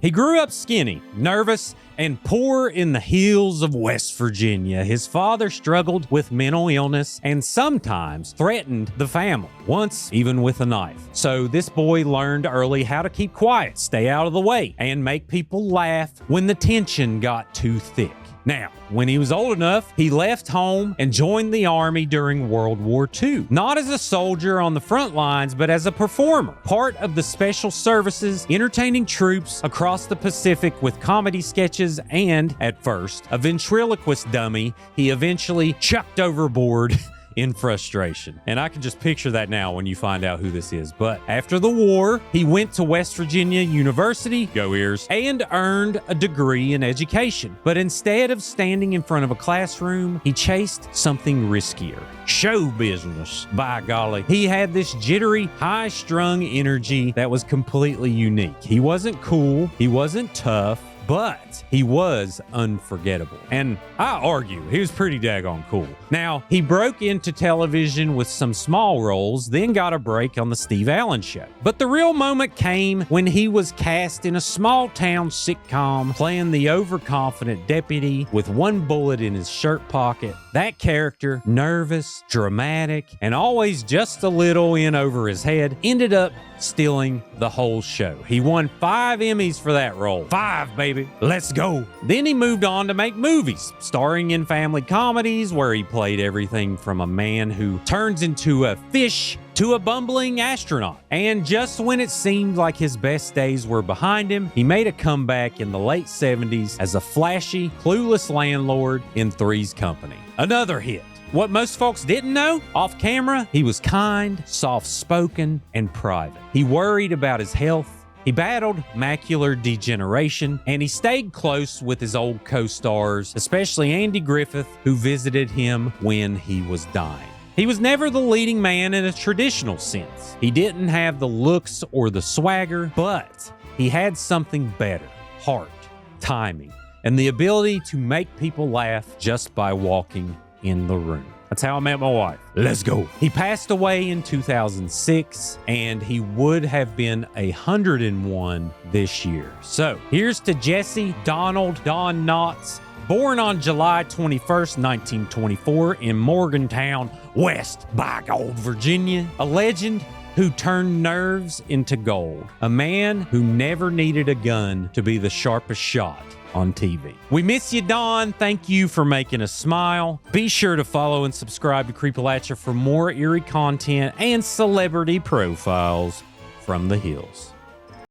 He grew up skinny, nervous, and poor in the hills of West Virginia. His father struggled with mental illness and sometimes threatened the family, once even with a knife. So this boy learned early how to keep quiet, stay out of the way, and make people laugh when the tension got too thick. Now, when he was old enough, he left home and joined the Army during World War II. Not as a soldier on the front lines, but as a performer, part of the Special Services, entertaining troops across the Pacific with comedy sketches and, at first, a ventriloquist dummy he eventually chucked overboard in frustration. And I can just picture that now when you find out who this is. But after the war, he went to West Virginia University, go Ears, and earned a degree in education. But instead of standing in front of a classroom, he chased something riskier. Show business, by golly. He had this jittery, high-strung energy that was completely unique. He wasn't cool, he wasn't tough, but he was unforgettable. And I argue he was pretty daggone cool. Now, he broke into television with some small roles, then got a break on the Steve Allen Show. But the real moment came when he was cast in a small-town sitcom playing the overconfident deputy with one bullet in his shirt pocket. That character, nervous, dramatic, and always just a little in over his head, ended up stealing the whole show. He won 5 Emmys for that role. 5, baby. Let's go. Then he moved on to make movies, starring in family comedies where he played everything from a man who turns into a fish to a bumbling astronaut. And just when it seemed like his best days were behind him, he made a comeback in the late 70s as a flashy, clueless landlord in Three's Company. Another hit. What most folks didn't know, off camera, he was kind, soft-spoken, and private. He worried about his health. He battled macular degeneration, and he stayed close with his old co-stars, especially Andy Griffith, who visited him when he was dying. He was never the leading man in a traditional sense. He didn't have the looks or the swagger, but he had something better: heart, timing, and the ability to make people laugh just by walking in the room. That's how I met my wife. Let's go. He passed away in 2006, and he would have been 101 this year. So here's to Jesse Donald Don Knotts, born on July 21st, 1924 in Morgantown, West Virginia. A legend who turned nerves into gold. A man who never needed a gun to be the sharpest shot on TV. We miss you, Don. Thank you for making us smile. Be sure to follow and subscribe to Creepalachia for more eerie content and celebrity profiles from the hills.